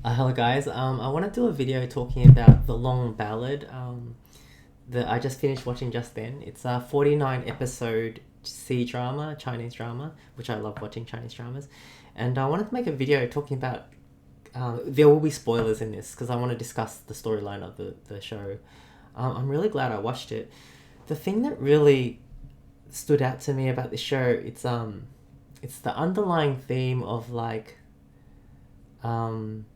Hello guys. I want to do a video talking about the Long Ballad that I just finished watching just then. It's a 49 episode C-drama, Chinese drama, which I love watching Chinese dramas. And I wanted to make a video talking about, there will be spoilers in this because I want to discuss the storyline of the show. I'm really glad I watched it. The thing that really stood out to me about this show, it's the underlying theme of um,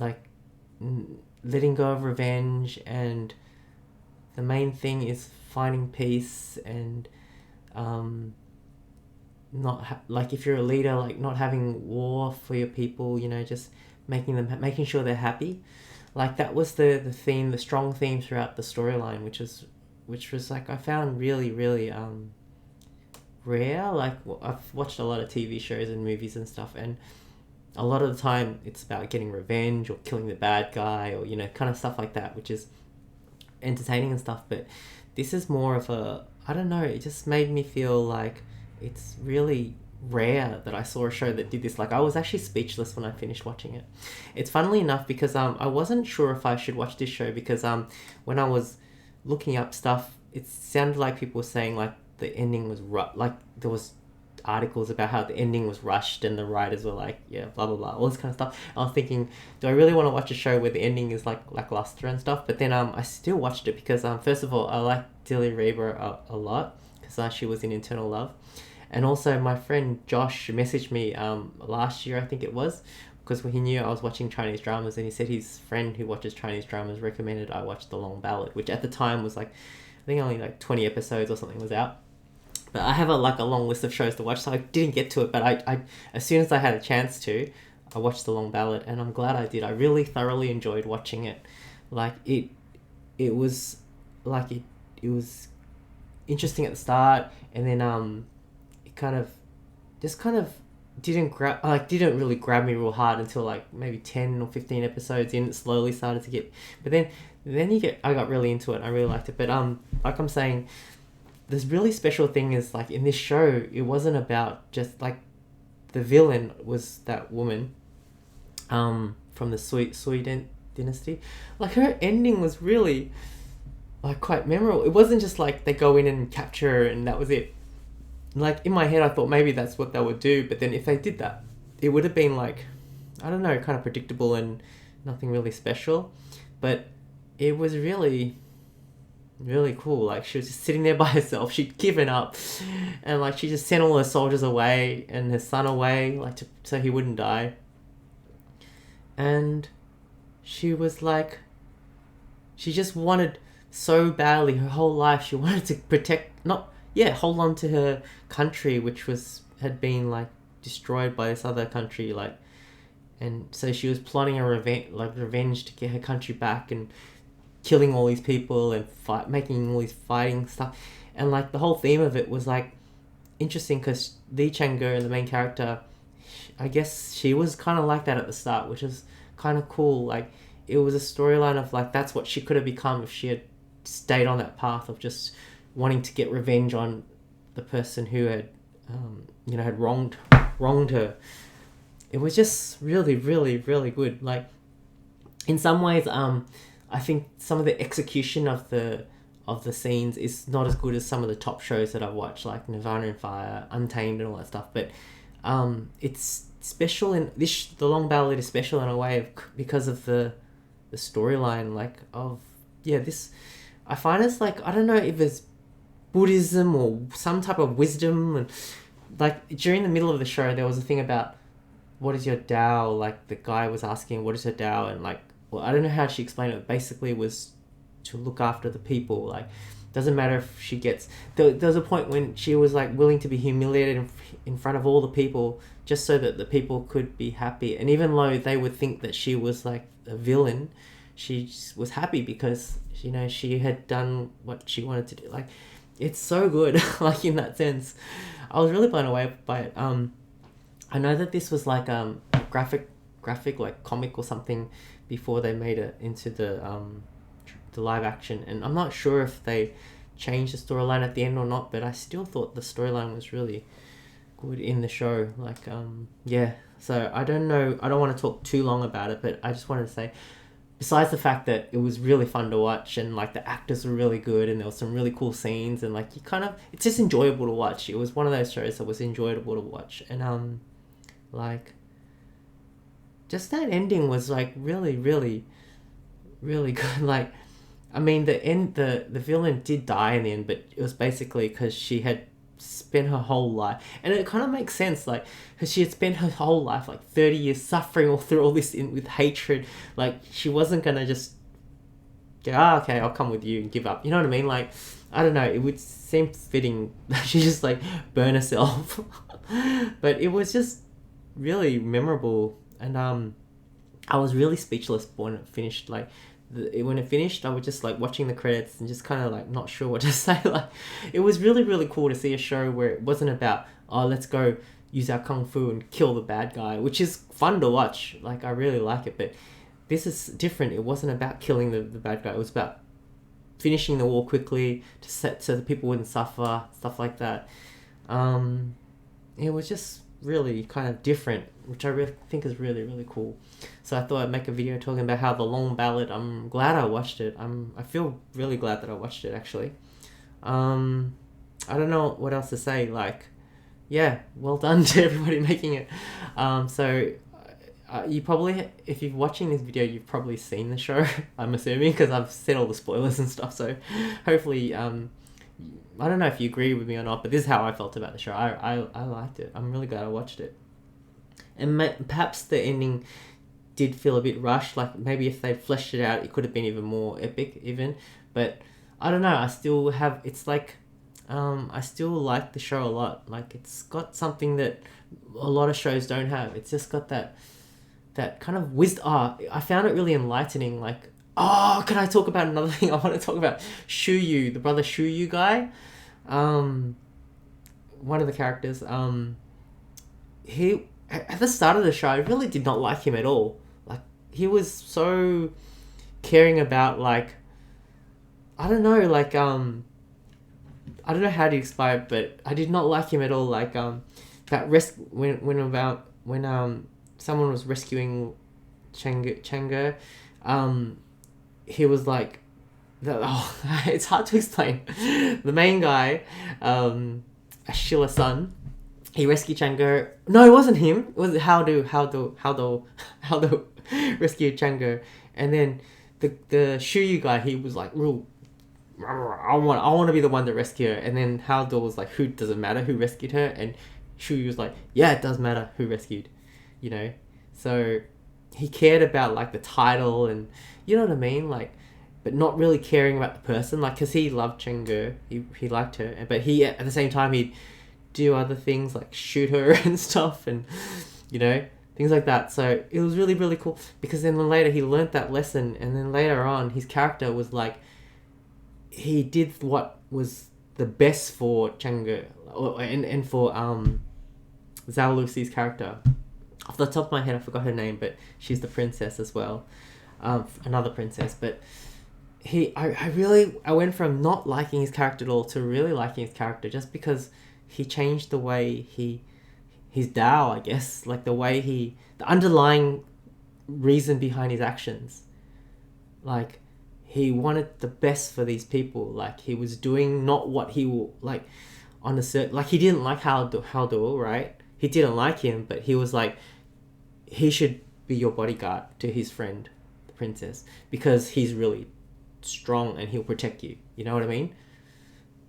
like letting go of revenge, and the main thing is finding peace and not like if you're a leader, like not having war for your people, just making sure they're happy. Like that was the theme, the strong theme throughout the storyline, which was like I found really rare. Like I've watched a lot of TV shows and movies and stuff, and a lot of the time it's about getting revenge or killing the bad guy, or kind of stuff like that, which is entertaining and stuff. But this is more of a, I don't know, it just made me feel like it's really rare that I saw a show that did this. Like I was actually speechless when I finished watching it. It's funnily enough because I wasn't sure if I should watch this show because when I was looking up stuff, it sounded like people were saying like the ending was like there was articles about how the ending was rushed and the writers were like, yeah, blah blah blah, all this kind of stuff. I was thinking, do I really want to watch a show where the ending is like lackluster and stuff? But then I still watched it because first of all I like Dilly Reaver a lot because she was in Internal Love, and also my friend Josh messaged me last year I think it was, because he knew I was watching Chinese dramas, and he said his friend who watches Chinese dramas recommended I watch The Long Ballad, which at the time was like I think only like 20 episodes or something was out. But I have a long list of shows to watch, so I didn't get to it. But I as soon as I had a chance to, I watched The Long Ballad, and I'm glad I did. I really thoroughly enjoyed watching it. Like it was like it was interesting at the start, and then it kind of didn't really grab me real hard until like maybe 10 or 15 episodes in. It slowly started to get, but then I got really into it. I really liked it. But like I'm saying, this really special thing is like in this show, it wasn't about just like the villain was that woman from the Sui dynasty. Like her ending was really like quite memorable. It wasn't just like they go in and capture her and that was it. Like in my head I thought maybe that's what they would do, but then if they did that, it would have been like, I don't know, kind of predictable and nothing really special. But it was really cool. Like she was just sitting there by herself. She'd given up, and like she just sent all her soldiers away and her son away, like so he wouldn't die. And she was like, she just wanted so badly her whole life. She wanted to protect, not yeah, hold on to her country, which had been like destroyed by this other country, like, and so she was plotting a revenge to get her country back and killing all these people and making all these fighting stuff. And like the whole theme of it was like interesting because Lee Chang-ge, the main character, I guess she was kind of like that at the start, which is kind of cool. Like it was a storyline of like that's what she could have become if she had stayed on that path of just wanting to get revenge on the person who had had wronged her. It was just really good. Like in some ways I think some of the execution of the scenes is not as good as some of the top shows that I've watched, like Nirvana and Fire, Untamed, and all that stuff. But it's special in this. The Long Ballad is special in a way because of the storyline. Like of this, I find it's like I don't know if it's Buddhism or some type of wisdom, and like during the middle of the show there was a thing about what is your Tao. Like the guy was asking what is her Tao, and like, well, I don't know how she explained it. Basically, it was to look after the people. Like, doesn't matter if she gets. There was a point when she was like willing to be humiliated in front of all the people just so that the people could be happy. And even though they would think that she was like a villain, she was happy because she had done what she wanted to do. Like, it's so good. Like in that sense, I was really blown away by it. I know that this was like a graphic like comic or something before they made it into the live action, and I'm not sure if they changed the storyline at the end or not, but I still thought the storyline was really good in the show. Like yeah. So I don't know. I don't want to talk too long about it, but I just wanted to say, besides the fact that it was really fun to watch and like the actors were really good and there was some really cool scenes and like you kind of, it's just enjoyable to watch. It was one of those shows that was enjoyable to watch, and like just that ending was like really really good. Like I mean the villain did die in the end, but it was basically because she had spent her whole life, and it kind of makes sense, like because she had spent her whole life like 30 years suffering all through all this with hatred. Like she wasn't gonna just go, okay, I'll come with you and give up, you know what I mean? Like I don't know, it would seem fitting that she just like burn herself. But it was just really memorable, and I was really speechless when it finished. Like when it finished, I was just like watching the credits and just kind of like not sure what to say. Like it was really cool to see a show where it wasn't about, oh, let's go use our kung fu and kill the bad guy, which is fun to watch. Like I really like it, but this is different. It wasn't about killing the bad guy. It was about finishing the war quickly to set so the people wouldn't suffer, stuff like that. It was just really kind of different, which I think is really cool. So I thought I'd make a video talking about how the Long Ballad, I'm glad I watched it. I feel really glad that I watched it, actually. I don't know what else to say. Like, yeah, well done to everybody making it. So you probably, if you're watching this video, you've probably seen the show, I'm assuming, because I've said all the spoilers and stuff. So hopefully I don't know if you agree with me or not, but this is how I felt about the show. I liked it. I'm really glad I watched it. And perhaps the ending did feel a bit rushed. Like maybe if they fleshed it out, it could have been even more epic even. But I don't know. I still have, it's like, I still like the show a lot. Like it's got something that a lot of shows don't have. It's just got that kind of wisdom. Oh, I found it really enlightening. Like, oh, can I talk about another thing? I want to talk about Shuyu, the brother Shuyu guy. One of the characters. He, at the start of the show, I really did not like him at all. Like, he was so caring about, like, I don't know, like, I don't know how to explain it, but I did not like him at all. Like, that when someone was rescuing Changa, he was like, it's hard to explain. The main guy, Ashila's son, he rescued Changa. No, it wasn't him. It was Haldo rescued Changa, and then the Shuyu guy, he was like, real, I want to be the one to rescue her. And then Haldo was like, who, does it matter who rescued her? And Shuyu was like, yeah, it does matter who rescued, you know. So he cared about like the title and, you know what I mean, like, but not really caring about the person, like, because he loved Cheng'e, he liked her, but he at the same time he'd do other things like shoot her and stuff, and you know, things like that. So it was really cool, because then later he learnt that lesson, and then later on his character was like, he did what was the best for Cheng'e and for Zhao Lucy's character. Off the top of my head, I forgot her name, but she's the princess as well, another princess. But I went from not liking his character at all to really liking his character, just because he changed the way his Dao, I guess, like the underlying reason behind his actions. Like, he wanted the best for these people. Like, he was doing not what he will, like, on a certain, like, he didn't like Haldo, right? He didn't like him, but he was like, he should be your bodyguard to his friend, the princess, because he's really strong and he'll protect you. You know what I mean?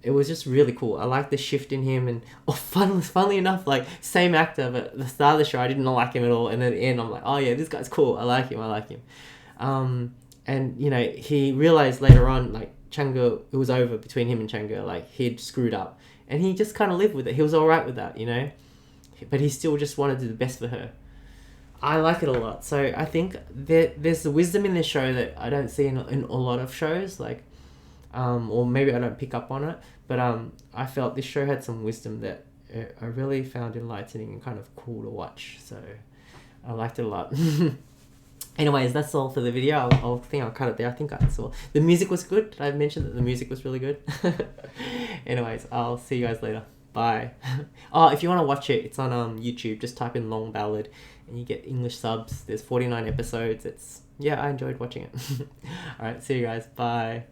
It was just really cool. I like the shift in him, and funnily enough, like, same actor, but at the start of the show I didn't like him at all, and then at the end I'm like, oh yeah, this guy's cool. I like him. And you know, he realized later on, like, Chang'e, it was over between him and Chang'e. Like, he'd screwed up, and he just kind of lived with it. He was all right with that, you know, but he still just wanted to do the best for her. I like it a lot. So I think there's the wisdom in this show that I don't see in a lot of shows, like, or maybe I don't pick up on it, but I felt this show had some wisdom that I really found enlightening and kind of cool to watch. So I liked it a lot. Anyways, that's all for the video. I'll cut it there. I think that's all. The music was good. Did I mention that the music was really good? Anyways, I'll see you guys later. Bye. Oh, if you want to watch it, it's on YouTube. Just type in Long Ballad and you get English subs. There's 49 episodes. It's, yeah, I enjoyed watching it. Alright, see you guys. Bye.